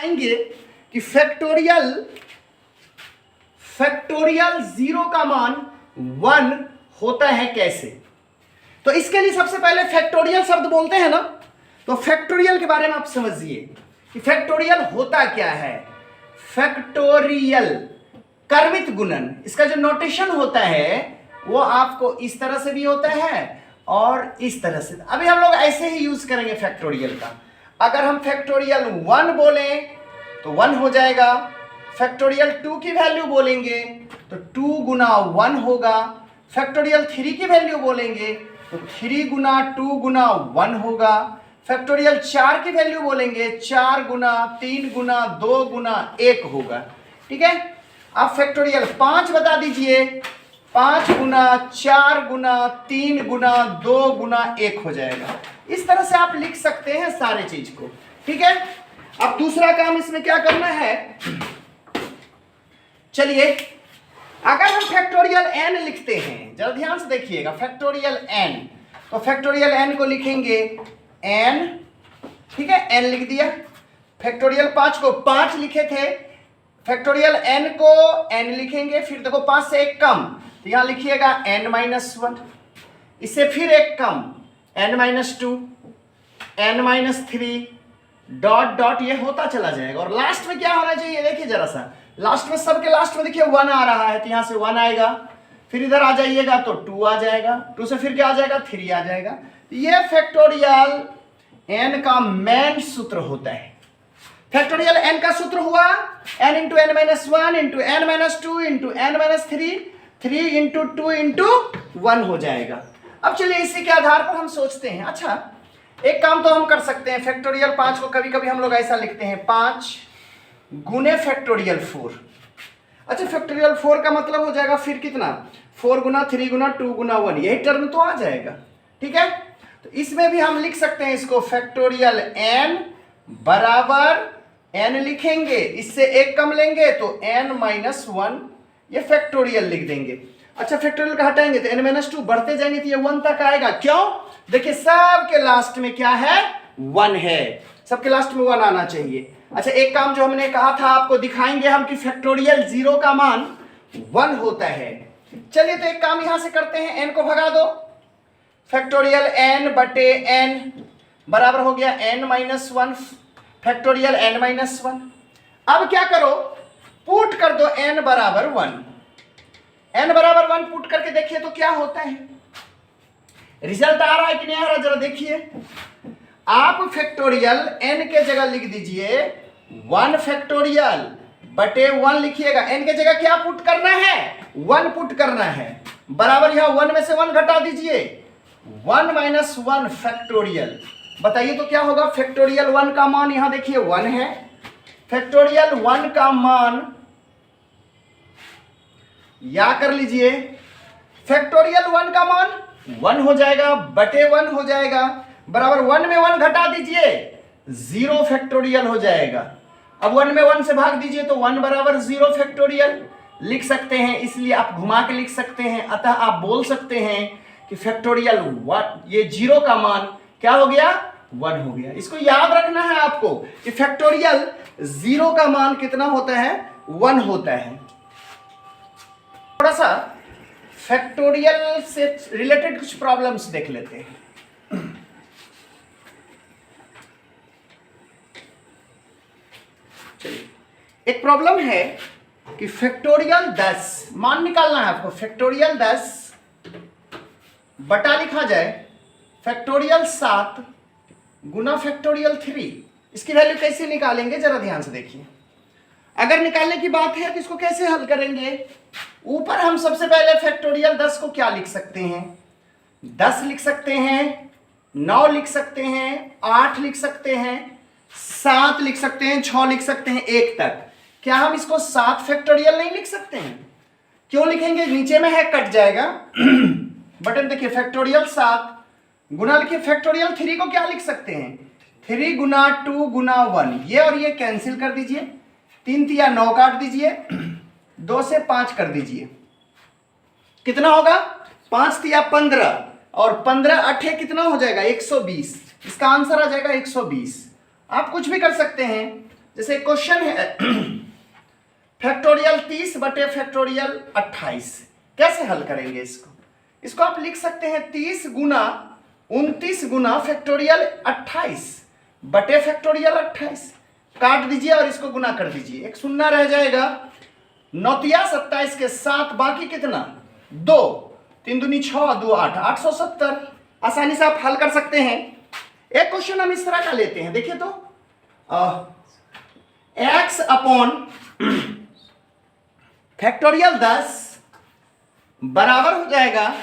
आएंगे कि फैक्टोरियल 0 का मान 1 होता है कैसे। तो इसके लिए सबसे पहले फैक्टोरियल शब्द बोलते हैं ना, तो फैक्टोरियल के बारे में आप समझिए कि फैक्टोरियल होता क्या है। फैक्टोरियल कर्मित गुणन, इसका जो नोटेशन होता है वो आपको इस तरह से भी होता है और इस तरह से। अभी हम लोग ऐसे ही यूज करेंगे फैक्टोरियल का। अगर हम फैक्टोरियल 1 बोलें तो 1 हो जाएगा, फैक्टोरियल 2 की वैल्यू बोलेंगे तो 2 गुना 1 होगा, फैक्टोरियल 3 की वैल्यू बोलेंगे तो 3 गुना 2 गुना 1 होगा, फैक्टोरियल 4 की वैल्यू बोलेंगे 4 गुना 3 गुना 2 गुना 1 होगा। ठीक है, आप फैक्टोरियल 5 बता दीजिए, 5 गुना 4 गुना 3 गुना 2 गुना 1 हो जाएगा। इस तरह से आप लिख सकते हैं सारे चीज को। ठीक है, अब दूसरा काम इसमें क्या करना है, चलिए अगर हम फैक्टोरियल n लिखते हैं, जरा ध्यान से देखिएगा, फैक्टोरियल n, तो फैक्टोरियल n को लिखेंगे n, ठीक है, n लिख दिया। फैक्टोरियल 5 को 5 लिखे थे, फैक्टोरियल n को n लिखेंगे, फिर देखो 5 से 1 कम तो यहां लिखिएगा n-1, इससे फिर 1 कम n-2, n-3 डॉट डॉट ये होता चला जाएगा। और लास्ट में क्या होना चाहिए, देखिए जरा सा, लास्ट में सबके लास्ट में देखिए 1 आ रहा है तो यहां से 1 आएगा, फिर इधर आ जाइएगा तो 2 आ जाएगा, 2 से फिर क्या आ जाएगा, 3 आ जाएगा। ये फैक्टोरियल n का मेन सूत्र होता है। फैक्टोरियल n का सूत्र हुआ n into n-1 into n-2 into n-3, 3 into 2 into 1 हो जाएगा। अब चलिए इसी के आधार पर हम सोचते हैं। अच्छा, एक काम तो हम कर सकते हैं, फैक्टोरियल 5 को कभी कभी हम लोग ऐसा लिखते हैं 5 गुने फैक्टोरियल 4। अच्छा, फैक्टोरियल 4 का मतलब हो जाएगा फिर कितना, 4 गुना 3 गुना 2 गुना 1, यही टर्म तो आ जाएगा। ठीक है, तो इसमें भी हम लिख सकते हैं इसको फैक्टोरियल n बराबर n लिखेंगे, इससे 1 कम लेंगे तो n-1, ये फैक्टोरियल लिख देंगे। अच्छा, फैक्टोरियल का हटाएंगे तो n-2 बढ़ते जाएंगे तो ये 1 तक आएगा। क्यों, देखिए सबके लास्ट में क्या है, 1 है, सबके लास्ट में 1 आना चाहिए। अच्छा, एक काम जो हमने कहा था आपको दिखाएंगे हम कि फैक्टोरियल 0 का मान 1 होता है। चलिए तो एक काम यहां से करते हैं, n को भगा दो, फैक्टोरियल n बटे n बराबर हो गया n-1 फैक्टोरियल n-1। अब क्या करो, पुट कर दो n बराबर 1, n बराबर 1 पुट करके देखिए तो क्या होता है, रिजल्ट आ रहा है कि नहीं आ रहा, जरा देखिए। आप फैक्टोरियल n के जगह लिख दीजिए 1 फैक्टोरियल बटे 1 लिखिएगा, n के जगह क्या पुट करना है, 1 पुट करना है, बराबर यहां 1 में से 1 घटा दीजिए, 1-1 फैक्टोरियल। बताइए तो क्या होगा, फैक्टोरियल 1 का मान यहां देखिए 1 है, फैक्टोरियल 1 का मान या कर लीजिए, फैक्टोरियल 1 का मान 1 हो जाएगा बटे 1 हो जाएगा, बराबर 1 में 1 घटा दीजिए, 0 फैक्टोरियल हो जाएगा। अब 1 में 1 से भाग दीजिए तो 1 बराबर 0 फैक्टोरियल लिख सकते हैं, इसलिए आप घुमा के लिख सकते हैं। अतः आप बोल सकते हैं कि फैक्टोरियल 1, ये 0 का मान क्या हो गया, 1 हो गया। इसको याद रखना है आपको कि फैक्टोरियल 0 का मान कितना होता है, 1 होता है। थोड़ा सा फैक्टोरियल से रिलेटेड कुछ प्रॉब्लम्स देख लेते हैं। चलिए, एक प्रॉब्लम है कि फैक्टोरियल 10 मान निकालना है आपको, फैक्टोरियल 10 बटा लिखा जाए फैक्टोरियल 7 गुना फैक्टोरियल 3। इसकी वैल्यू कैसे निकालेंगे, जरा ध्यान से देखिए। अगर निकालने की बात है तो इसको कैसे हल करेंगे, ऊपर हम सबसे पहले फैक्टोरियल 10 को क्या लिख सकते हैं, 10 लिख सकते हैं, 9 लिख सकते हैं, 8 लिख सकते हैं, 7 लिख सकते हैं, 6 लिख सकते हैं, 1 तक। क्या हम इसको 7 फैक्टोरियल नहीं लिख सकते हैं, क्यों लिखेंगे, नीचे में है कट जाएगा बटन देखिए, फैक्टोरियल 7 गुना लिखिए फैक्टोरियल 3 को क्या लिख सकते हैं, 3 गुना 2 गुना 1, ये और ये कैंसिल कर दीजिए, 3 तिया 9 काट दीजिए, 2 से 5 कर दीजिए, कितना होगा, 5 तिया 15 और 15 8 कितना हो जाएगा, 120। इसका आंसर आ जाएगा 120। आप कुछ भी कर सकते हैं, जैसे क्वेश्चन है फैक्टोरियल 30 बटे फैक्टोरियल 28, कैसे हल करेंगे इसको आप लिख सकते हैं 30 गुना 29 गुना फैक्टोरियल 28 बटे फैक्टोरियल 28, काट दीजिए और इसको गुना कर दीजिए, एक शून्य रह जाएगा, 9 तिया 27 के साथ बाकी कितना 2, 3 दूनी 6, 2 8, 870। आसानी से आप हल कर सकते हैं। एक क्वेश्चन हम इस तरह का लेते हैं, देखिए तो x अपॉन फैक्टोरियल 10 बराबर हो जाएगा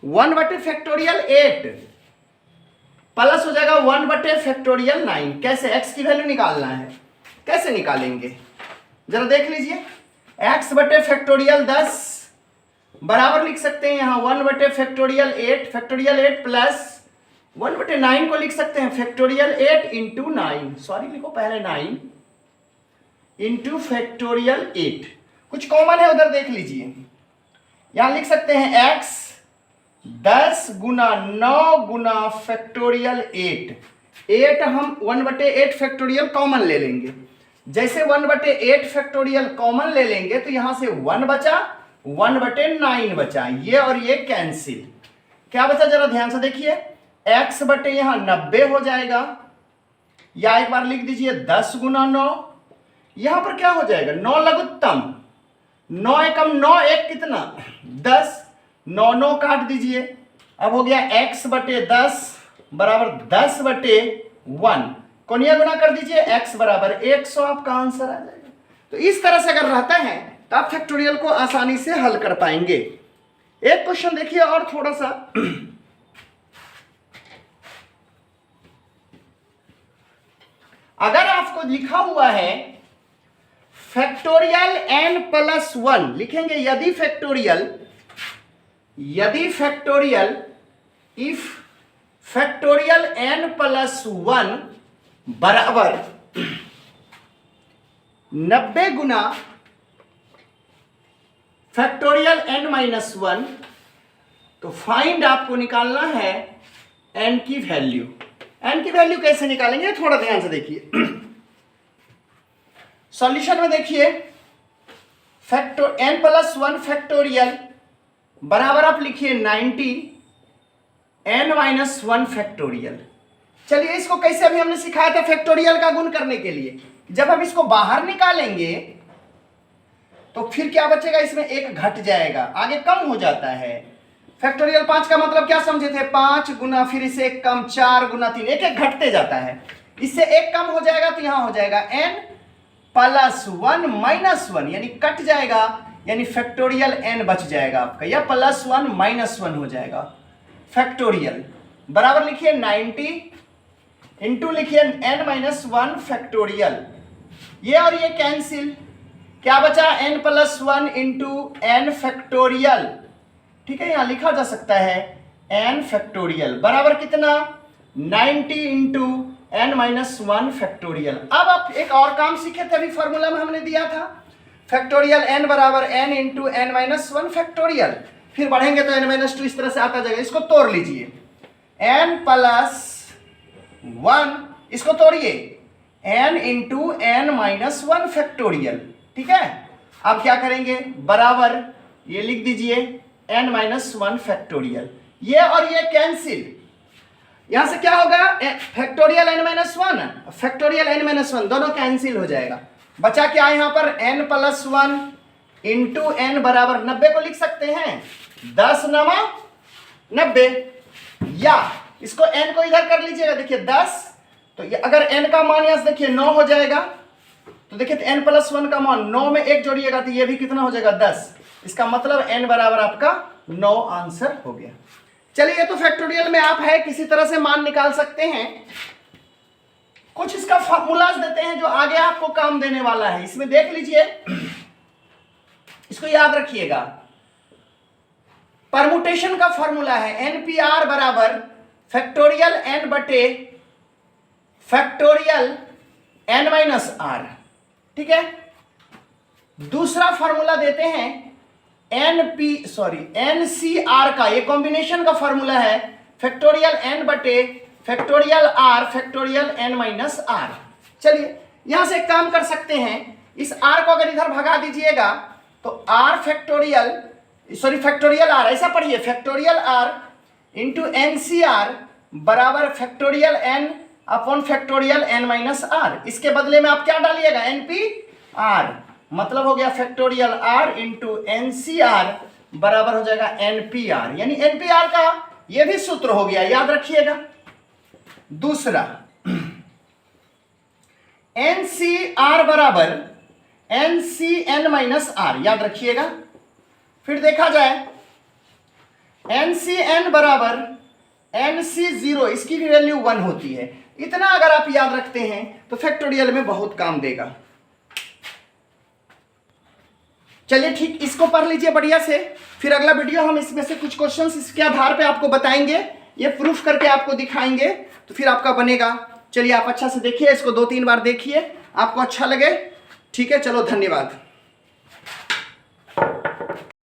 1 बटे फैक्टोरियल 8 प्लस हो जाएगा 1 बटे फैक्टोरियल 9। कैसे x की वैल्यू निकालना है, कैसे निकालेंगे जरा देख लीजिए। x बटे फैक्टोरियल 10 बराबर लिख सकते हैं यहां 1 बटे फैक्टोरियल 8 प्लस 1 बटे 9 को लिख सकते हैं फैक्टोरियल 8 इंटू 9, सॉरी लिखो पहले 9 इंटू फैक्टोरियल 8। कुछ कॉमन है उधर देख लीजिए, यहां लिख सकते हैं x 10 गुना 9 गुना फैक्टोरियल 8 हम 1 बटे 8 फैक्टोरियल कॉमन ले लेंगे। जैसे 1 बटे 8 फैक्टोरियल कॉमन ले लेंगे तो यहां से 1 बचा, 1 बटे 9 बचा, ये और ये कैंसिल। क्या बचा जरा ध्यान से देखिए, x बटे यहां 90 हो जाएगा, या एक बार लिख दीजिए 10 गुना 9, यहां पर क्या हो जाएगा 9 लघुत्तम, 9 एकम 9 एक कितना 10, 9 9 काट दीजिए, अब हो गया x बटे 10 बराबर 10 बटे 1, कोनिया गुना कर दीजिए, x बराबर 100 आपका आंसर आ जाएगा। तो इस तरह से अगर रहता है तो आप फैक्टोरियल को आसानी से हल कर पाएंगे। एक क्वेश्चन देखिए और थोड़ा सा अगर आपको लिखा हुआ है फैक्टोरियल n प्लस 1 लिखेंगे, यदि factorial if factorial n plus 1 बराबर 90 गुना फैक्टोरियल n माइनस 1, तो फाइंड आपको निकालना है n की वैल्यू। n की वैल्यू कैसे निकालेंगे थोड़ा ध्यान से देखिए। सॉल्यूशन में देखिए n प्लस 1 फैक्टोरियल बराबर आप लिखिए 90 n माइनस 1 फैक्टोरियल। चलिए इसको कैसे अभी हमने सिखाया था फैक्टोरियल का गुण करने के लिए, जब हम इसको बाहर निकालेंगे तो फिर क्या बचेगा, इसमें एक घट जाएगा, आगे कम हो जाता है। फैक्टोरियल 5 का मतलब क्या समझे थे, 5 गुना फिर इसे एक कम, 4 गुना 3, एक एक घटते जाता है, इससे एक कम हो जाएगा तो यहां हो जाएगा n प्लस 1 माइनस 1, यानी कट जाएगा, यानी फैक्टोरियल n बच जाएगा आपका, या प्लस 1 माइनस 1 हो जाएगा फैक्टोरियल। बराबर लिखिए 90 इंटू लिखिए n माइनस 1 फैक्टोरियल, ये और ये कैंसिल, क्या बचा n plus 1 into n factorial, ठीक है, यहां लिखा जा सकता है n फैक्टोरियल बराबर कितना 90 इंटू n माइनस 1 फैक्टोरियल। अब आप एक और काम सीखे थे, अभी फॉर्मूला में हमने दिया था फैक्टोरियल n बराबर n into n minus 1 factorial, फिर बढ़ेंगे तो n माइनस 2 इस तरह से आता जाएगा। इसको तोड़ लीजिए, n प्लस 1 इसको तोड़िए n into n minus 1 factorial, ठीक है। अब क्या करेंगे, बराबर ये लिख दीजिए n माइनस 1 फैक्टोरियल, ये और ये कैंसिल, यहां से क्या होगा factorial n minus 1 factorial n minus 1 दोनों कैंसिल हो जाएगा, बचा क्या यहां पर n प्लस 1 इंटू n बराबर 90 को लिख सकते हैं 10 नमा 90, या इसको n को इधर कर लीजिएगा, देखिए 10, तो ये अगर n का मान यहां से देखिए 9 हो जाएगा, तो देखिए तो n प्लस 1 का मान 9 में 1 जोड़िएगा तो ये भी कितना हो जाएगा 10, इसका मतलब n बराबर आपका 9 आंसर हो गया। चलिए ये तो फैक्टोरियल में आप है किसी तरह से मान निकाल सकते हैं। कुछ इसका फॉर्मूलाज देते हैं जो आगे आपको काम देने वाला है, इसमें देख लीजिए, इसको याद रखिएगा। परमुटेशन का फॉर्मूला है NPR बराबर फैक्टोरियल n बटे फैक्टोरियल n माइनस r, ठीक है। दूसरा फॉर्मूला देते हैं NCR का, ये कॉम्बिनेशन का फॉर्मूला है फैक्टोरियल n बटे factorial r factorial n minus r। चलिए यहां से एक काम कर सकते हैं, इस r को अगर इधर भगा दीजिएगा तो r factorial, sorry factorial r, ऐसा पढ़िए factorial r into N C R बराबर factorial n upon factorial n minus r। इसके बदले में आप क्या डालिएगा, एन पी आर, मतलब हो गया factorial r into N C R बराबर हो जाएगा एन पी आर, यानी एन पी आर का यह भी सूत्र हो गया, याद रखिएगा। दूसरा एन सी आर बराबर n c n minus r, याद रखिएगा। फिर देखा जाए एन सी एन बराबर एन सी जीरो, इसकी भी वैल्यू 1 होती है। इतना अगर आप याद रखते हैं तो फैक्टोरियल में बहुत काम देगा। चलिए ठीक, इसको पढ़ लीजिए बढ़िया से, फिर अगला वीडियो हम इसमें से कुछ क्वेश्चंस इसके आधार पे आपको बताएंगे, ये प्रूफ करके आपको दिखाएंगे, तो फिर आपका बनेगा। चलिए आप अच्छा से देखिए, इसको 2-3 बार देखिए, आपको अच्छा लगे। ठीक है, चलो धन्यवाद।